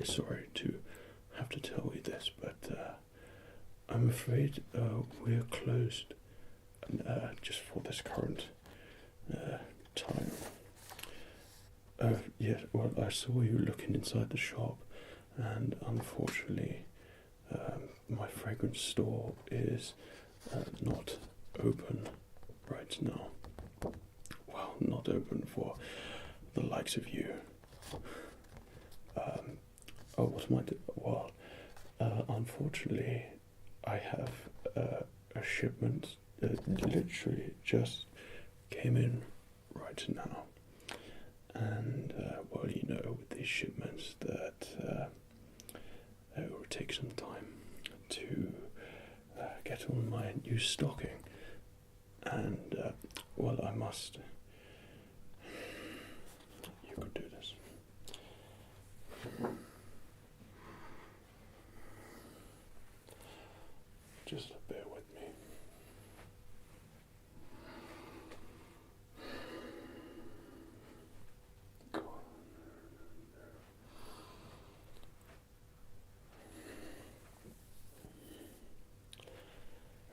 really sorry to have to tell you this, but I'm afraid we're closed just for this current time. Yeah, well, I saw you looking inside the shop, and unfortunately, my fragrance store is not open right now. Well, not open for the likes of you. Oh, what am I doing? Well, unfortunately, I have a shipment that literally just came in right now. And, well, you know, with these shipments that it will take some time to get on my new stocking. And, well, I must. You could do this. Just bear with me.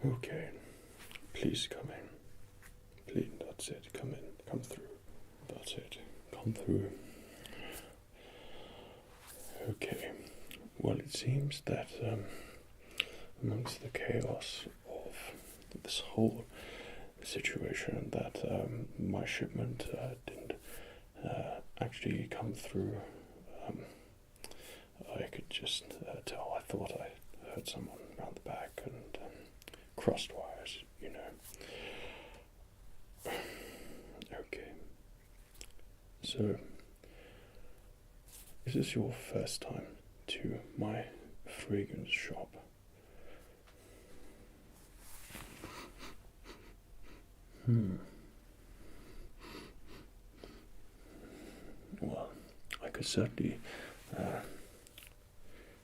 Okay, please come in. Please, that's it. Come in. Come through. That's it. Come through. Okay. Well, it seems that amongst the chaos of this whole situation, that my shipment didn't actually come through. I could just tell. I thought I heard someone around the back and crossed wires, you know. Okay. So, is this your first time to my fragrance shop? Well, I could certainly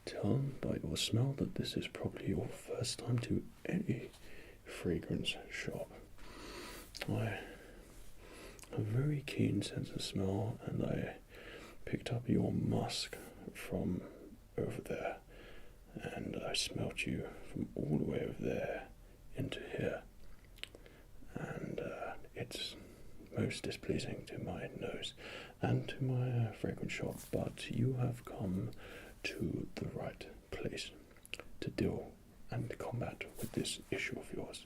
tell by your smell that this is probably your first time to any fragrance shop. I have a very keen sense of smell, and I picked up your musk from over there, and I smelt you from all the way over there into here, and it's most displeasing to my nose and to my fragrance shop, but you have come to the right place to deal and combat with this issue of yours.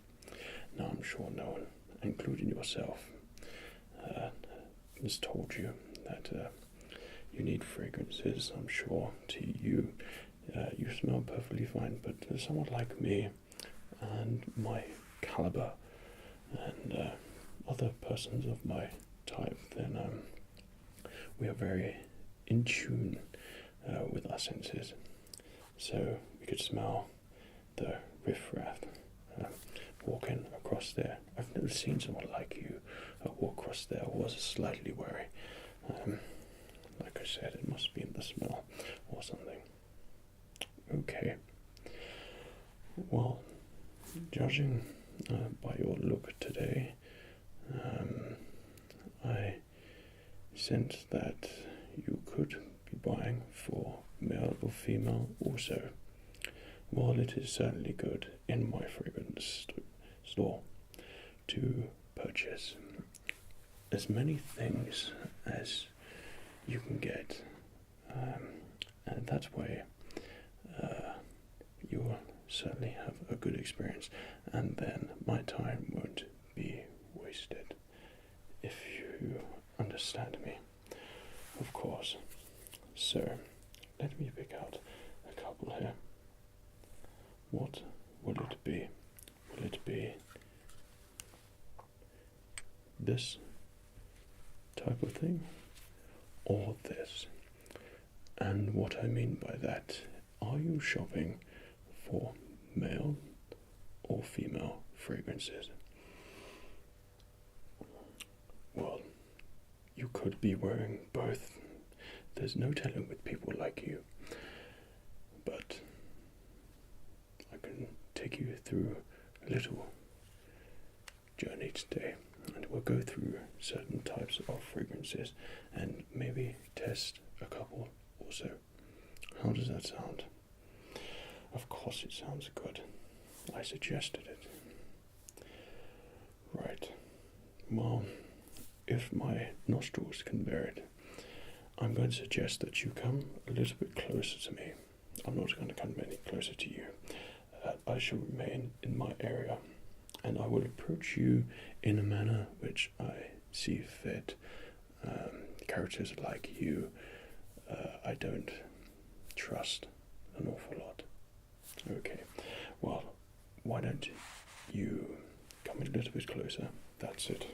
Now, I'm sure no one, including yourself, has told you that you need fragrances. I'm sure to you, you smell perfectly fine, but someone like me and my caliber and other persons of my type, then we are very in tune with our senses. So we could smell the riffraff walking across there. I've never seen someone like you walk across there. I was slightly wary. Like I said, it must be in the smell or something. Okay. Well, judging by your look today, I sense that you could be buying for male or female also. While it is certainly good in my fragrance store to purchase as many things as you can get, and that way you will certainly have a good experience, and then my time won't be wasted, if you understand me, of course. So let me pick out a couple here. What will it be? Will it be this type of thing or this? And what I mean by that, are you shopping for male or female fragrances? Well, you could be wearing both. There's no telling with people like you. But I can take you through a little journey today, and we'll go through certain types of fragrances and maybe test a couple also. How does that sound? Of course it sounds good. I suggested it. Right. Well, if my nostrils can bear it, I'm going to suggest that you come a little bit closer to me. I'm not going to come any closer to you. I shall remain in my area, and I will approach you in a manner which I see fit. Characters like you, I don't trust an awful lot. Okay, well, why don't you come a little bit closer? That's it.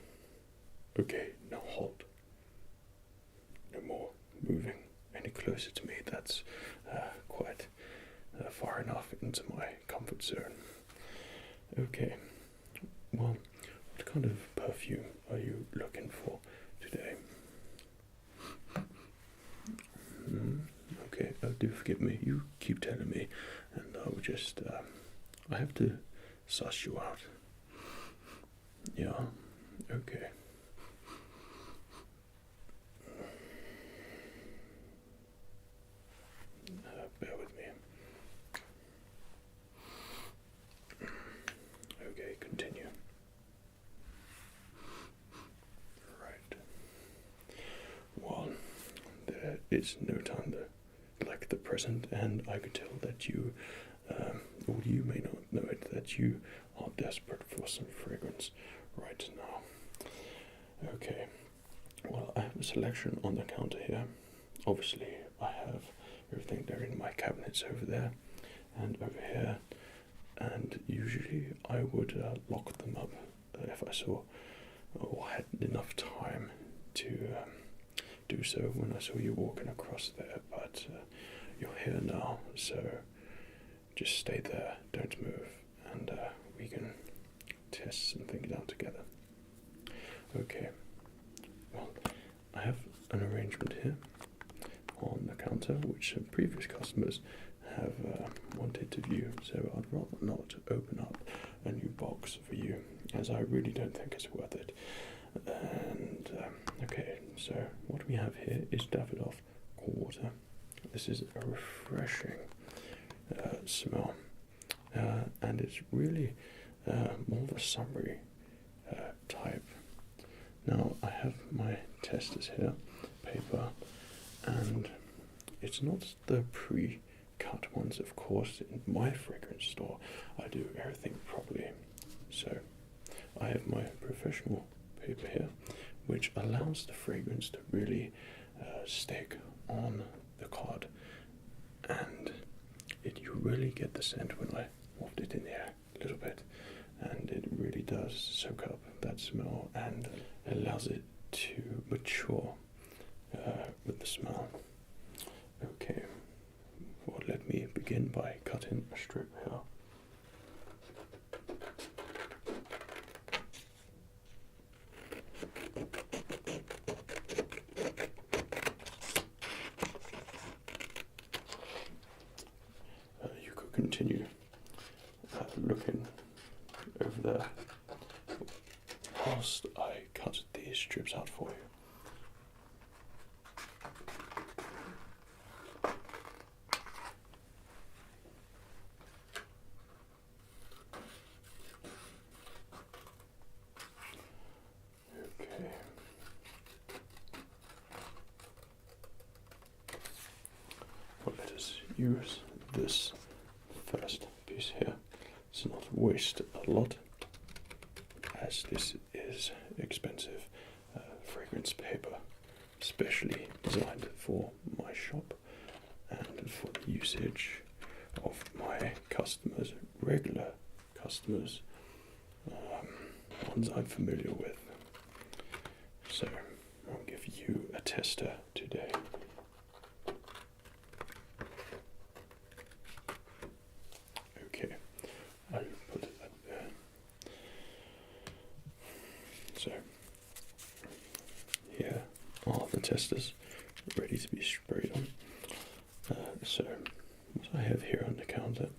Okay, now hold. No more moving any closer to me. That's quite far enough into my comfort zone. Okay, well, what kind of perfume are you looking for today? Okay, do forgive me. You keep telling me, and I will just, I have to suss you out. Yeah, okay. Bear with me. Okay, continue. Right. Well, there is no time like the present, and I could tell that you, or you may not know it, that you are desperate for some fragrance right now. Okay. Well, I have a selection on the counter here. Obviously, I have everything there in my cabinets over there and over here, and usually I would lock them up if I saw or had enough time to do so when I saw you walking across there, but you're here now, so just stay there, don't move, and we can test some things out together. Okay, well, I have an arrangement here on the counter which previous customers have wanted to view, so I'd rather not open up a new box for you, as I really don't think it's worth it. And okay, so what we have here is Davidoff Cool Water. This is a refreshing smell, and it's really more of a summery type. Now I have my testers here, paper, and it's not the pre-cut ones, of course. In my fragrance store, I do everything properly. So I have my professional paper here, which allows the fragrance to really stick on the card, and you really get the scent when I waft it in the air a little bit, and it really does soak up that smell and allows it to mature with the smell. Okay, well, let me begin by cutting a strip here. You could continue looking over there whilst I cut these strips out for you. Okay. Well, let us use this first piece here to not waste a lot, as this is expensive fragrance paper, specially designed for my shop and for the usage of my customers, regular customers, ones I'm familiar with. So I'll give you a tester today. Okay, I'll put that there. So here are the testers ready to be sprayed on. So what I have here on the counter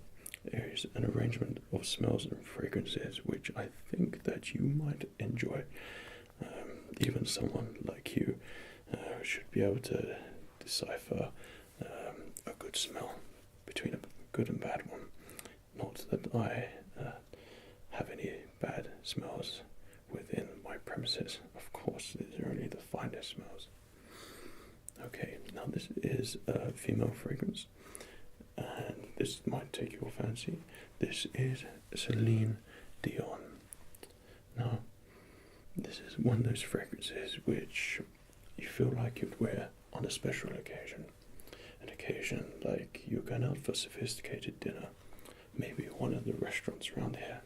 is an arrangement of smells and fragrances which I think that you might enjoy. Even someone like you should be able to decipher a good smell between a good and bad one. Not that I have any bad smells within my premises. Of course, these are only the finest smells. Okay, now this is a female fragrance, and this might take your fancy. This is Celine Dion. Now, this is one of those fragrances which you feel like you'd wear on a special occasion. An occasion like you're going out for sophisticated dinner, maybe one of the restaurants around here.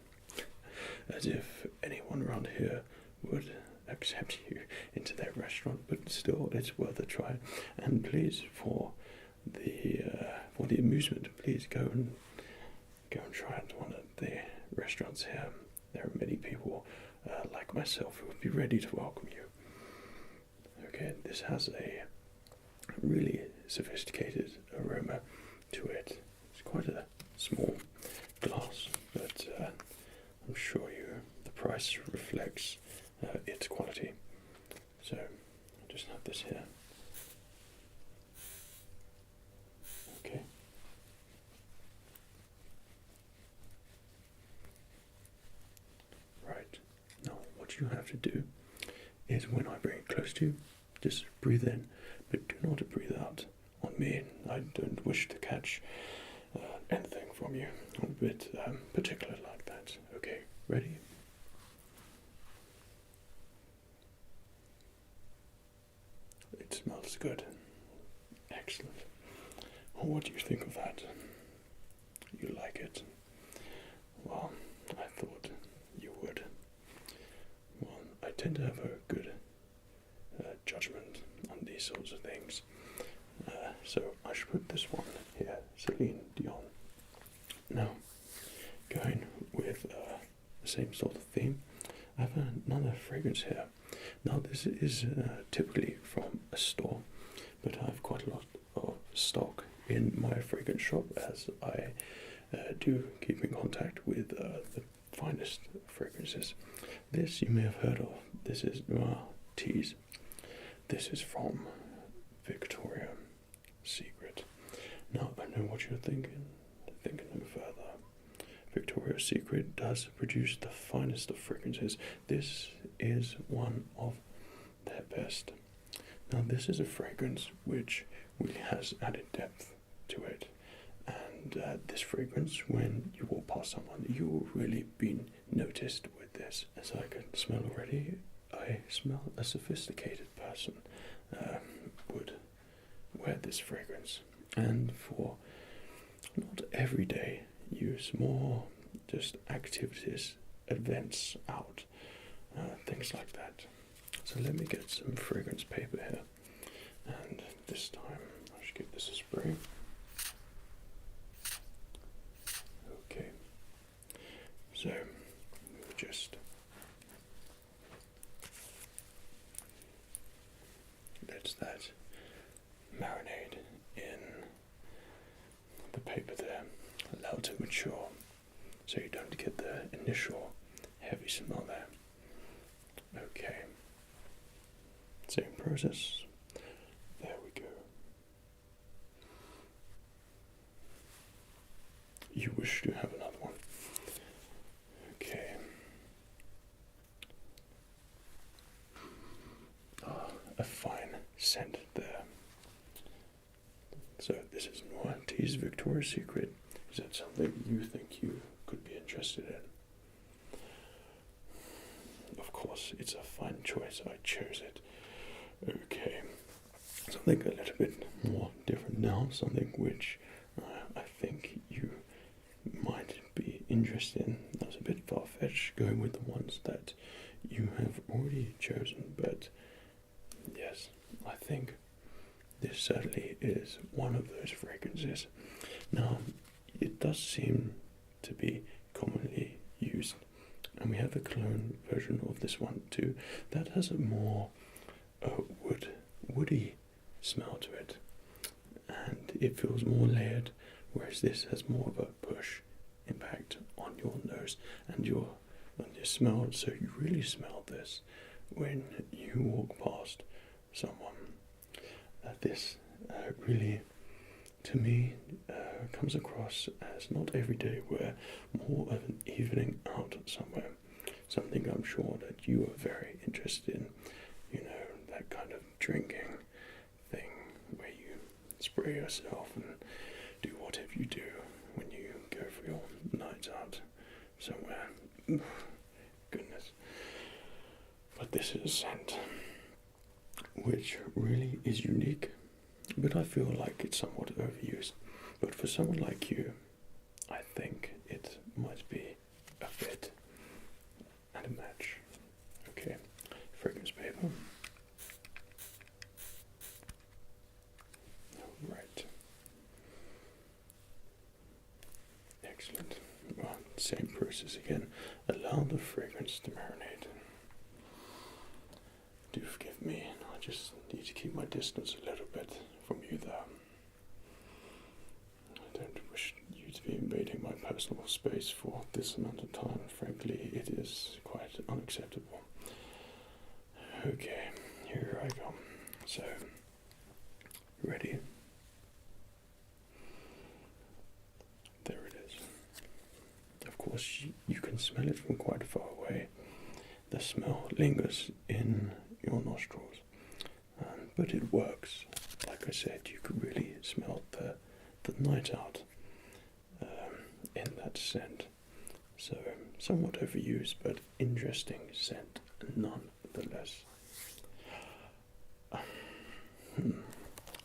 As if anyone around here would accept you into their restaurant, but still it's worth a try. And please, for the amusement, please go and try it at one of the restaurants here. There are many people like myself who would be ready to welcome you. Okay, this has a really sophisticated aroma to it. It's quite a small glass, but I'm sure the price reflects its quality. So I'll just have this here. Okay. Right. Now what you have to do is when I bring it close to you, just breathe in, but do not breathe out on me. I don't wish to catch anything from you. I'm a bit particular like that. Okay, ready? It smells good. Excellent. Well, what do you think of that? You like it? Well, I thought you would. Well, I tend to have a good judgment on these sorts of things. So I should put this one here, Celine Dion. Now, going with the same sort of theme, I have another fragrance here. Now this is typically from a store, but I have quite a lot of stock in my fragrance shop as I do keep in contact with the finest fragrances. This you may have heard of. This is Noir Tease. This is from Victoria's Secret. Now I know what you're thinking. Think no further. Victoria's Secret does produce the finest of fragrances. This is one of their best. Now this is a fragrance which really has added depth to it. And this fragrance, when you walk past someone, you will really be noticed with this. As I can smell already, I smell a sophisticated person would wear this fragrance. And for not everyday use, more just activities, events out, things like that. So let me get some fragrance paper here, and this time I should give this a spray. Okay, so we'll just let that marinate in the paper there, allow it to mature so you don't get the initial heavy smell there. Okay, same process. There we go. You wish to have another one? Okay. A fine scent there. So this is Noir Tease Victoria's Secret. Is that something you think you could be interested in? Of course, it's a fine choice. I chose it. Okay. Something a little bit more different now. Something which I think you might be interested in. That's a bit far-fetched going with the ones that you have already chosen. But yes, I think this certainly is one of those fragrances. Now, it does seem to be commonly used, and we have a cologne version of this one too that has a more woody smell to it, and it feels more layered, whereas this has more of a push impact on your nose and your smell. So you really smell this when you walk past someone. This really to me, comes across as not everyday wear, more of an evening out somewhere. Something I'm sure that you are very interested in. You know, that kind of drinking thing where you spray yourself and do whatever you do when you go for your night out somewhere. Goodness. But this is a scent which really is unique, but I feel like it's somewhat overused. But for someone like you, I think it might be a fit and a match. Okay, fragrance paper. Right. Excellent. Well, same process again. Allow the fragrance to marinate. Do forgive me, I just need to keep my distance a little bit from you there. I don't wish you to be invading my personal space for this amount of time. Frankly, it is quite unacceptable. Okay, here I go. So, ready? There it is. Of course, you can smell it from quite far away. The smell lingers in your nostrils, but it works. Like I said, you could really smell the night out in that scent. So, somewhat overused, but interesting scent nonetheless.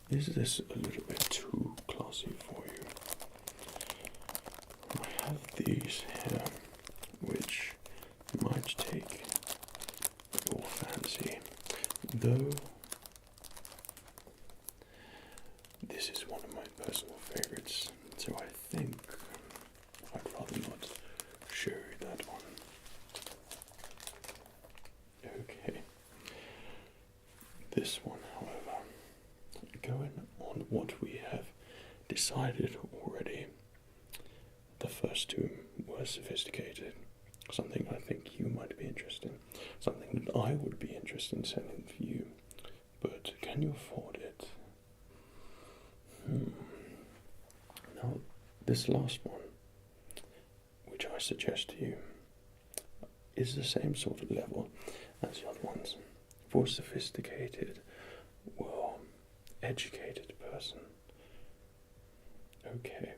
Is this a little bit too classy for you? I have these here, which might take your fancy, though this is one of my personal favorites, so I think I'd rather not show you that one. Okay, this one, however, going on what we have decided already, the first two were sophisticated. Something I think you might be interested in. Something that I would be interested in sending for you. But can you afford it? Now, this last one, which I suggest to you, is the same sort of level as the other ones. For a sophisticated, well, educated person. Okay,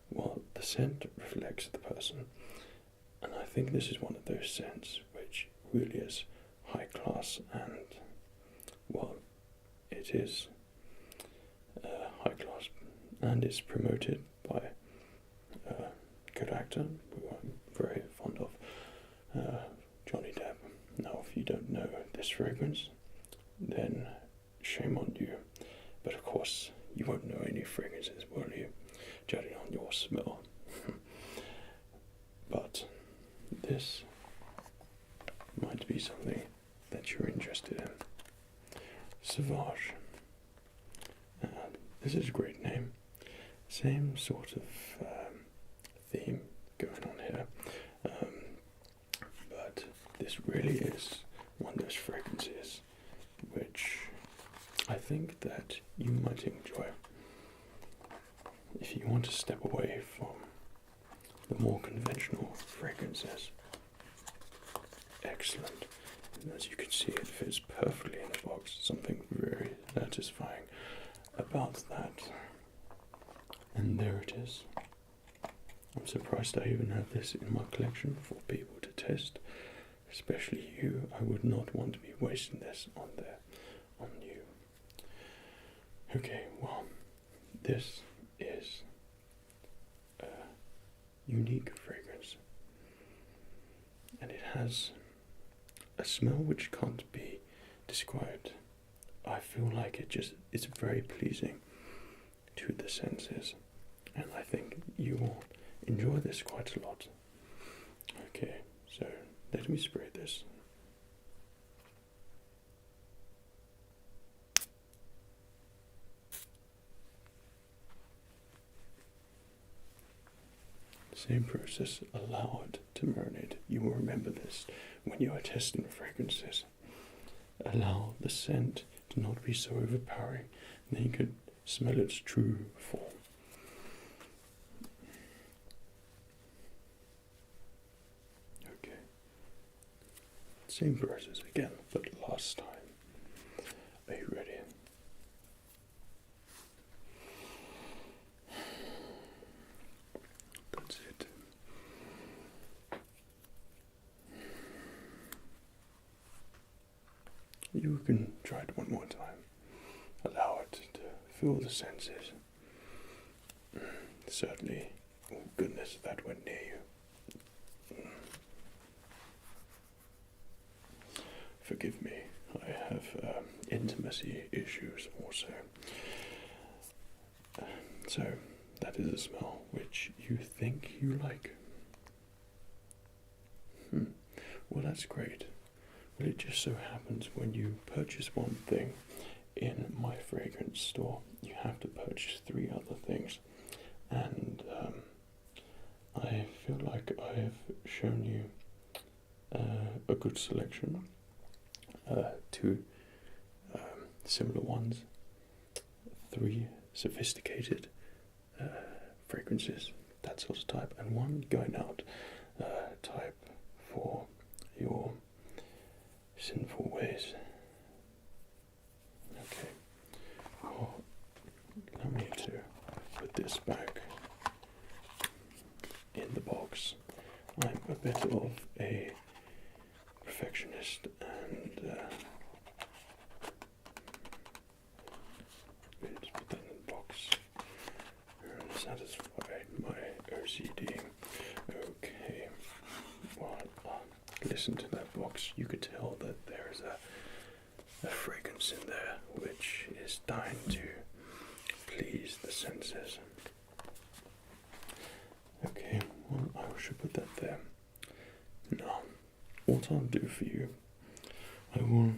well, the scent reflects the person. And I think this is one of those scents which really is high class and, well, it is high class and is promoted by a good actor who I'm very fond of, Johnny Depp. Now, if you don't know this fragrance, then shame on you. But of course, you won't know any fragrances, will you? Judging on your smell. But this might be something that you're interested in. Sauvage. This is a great name. Same sort of theme going on here. But this really is one of those fragrances which I think that you might enjoy. If you want to step away from the more conventional fragrances. Excellent. And as you can see, it fits perfectly in the box. Something very satisfying about that. And there it is. I'm surprised I even have this in my collection for people to test. Especially you. I would not want to be wasting this on you. Okay, well, this is a unique fragrance. And it has a smell which can't be described. I feel like it's very pleasing to the senses. And I think you will enjoy this quite a lot. Okay, so let me spray this. Same process, allow it to marinate. You will remember this when you are testing fragrances. Allow the scent to not be so overpowering, then you can smell its true form. same process again, but last time. Are you ready? That's it. You can try it one more time. Allow it to fill the senses. Certainly, oh goodness, that went near you. Forgive me, I have intimacy issues also. So, that is a smell which you think you like. Well, that's great. Well, it just so happens when you purchase one thing in my fragrance store, you have to purchase 3 other things. And I feel like I've shown you a good selection. 2 similar ones, 3 sophisticated fragrances, that sort of type, and 1 going out type for your sinful ways. Okay, well, allow me to put this back in the box. I'm a bit of a perfectionist and let's put that in the box and satisfy my OCD. Okay, well, listen to that box. You could tell that there is a fragrance in there which is dying to please the senses. Okay, well, I should put that there. Now, what I'll do for you, I will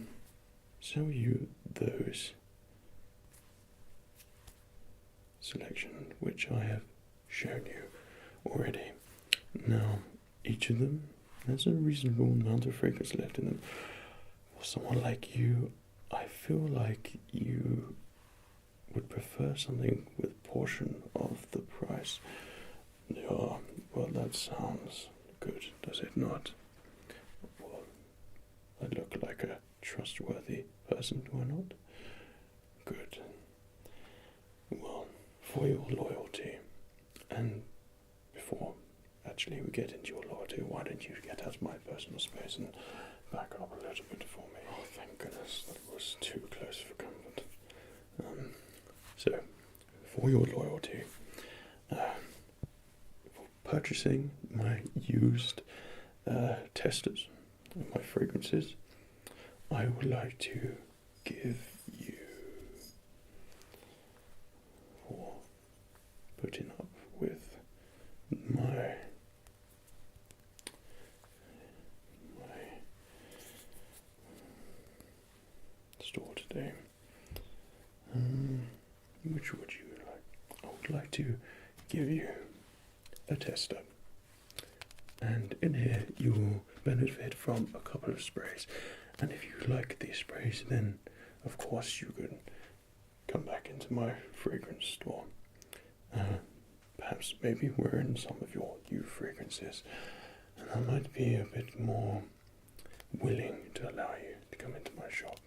sell you those selection which I have shown you already. Now, each of them has a reasonable amount of fragrance left in them. For someone like you, I feel like you would prefer something with portion of the price. Yeah, well, that sounds good, does it not? Well, I look like a trustworthy person, do I not? Good. Well, for your loyalty, and before actually we get into your loyalty, why don't you get out of my personal space and back up a little bit for me? Oh, thank goodness, that was too close for comfort. So, for your loyalty, for purchasing my used testers, my fragrances, I would like to give you, for putting up with my store today. Which would you like? I would like to give you a tester, and in here you will benefit from a couple of sprays, and if you like these sprays, then of course you can come back into my fragrance store. Perhaps maybe wearing some of your new fragrances, and I might be a bit more willing to allow you to come into my shop.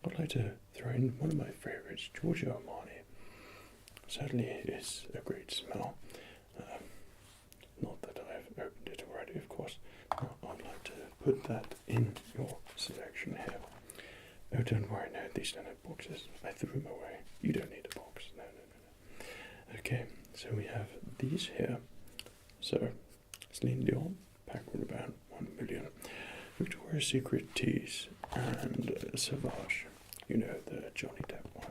I'd like to throw in one of my favorites, Giorgio Armani. Certainly it is a great smell. Not that I've opened it already, of course. I'd like to put that in your selection here. Oh, don't worry, no, these don't have boxes. I threw them away. You don't need a box. No. Okay, so we have these here. So, Celine Dion, Paco Rabanne, 1 million. Victoria's Secret Teas, and Sauvage. You know, the Johnny Depp one.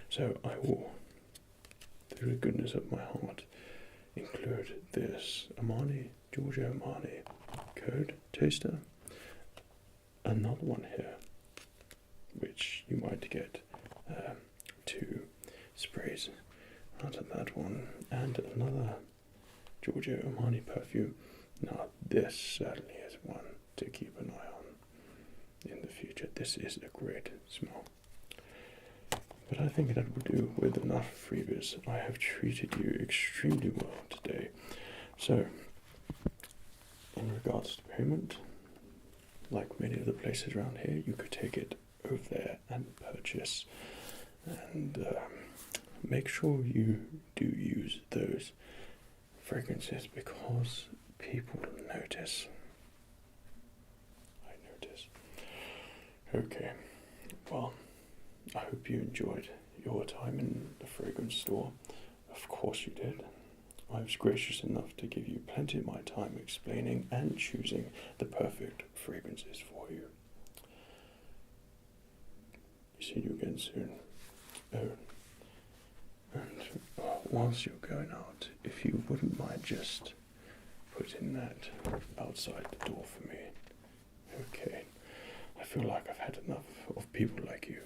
So I will, through the goodness of my heart, include this Armani, Giorgio Armani Code Taster. Another one here, which you might get 2 sprays out of that one, and another Giorgio Armani perfume. Now this certainly is one to keep an eye on in the future. This is a great smell. But I think that will do with enough freebies. I have treated you extremely well today. So, in regards to payment, like many of the places around here, you could take it over there and purchase. And make sure you do use those fragrances because people notice. I notice. Okay, well, I hope you enjoyed your time in the fragrance store. Of course you did. I was gracious enough to give you plenty of my time explaining and choosing the perfect fragrances for you. See you again soon. Oh, and whilst you're going out, if you wouldn't mind just putting that outside the door for me. Okay. I feel like I've had enough of people like you.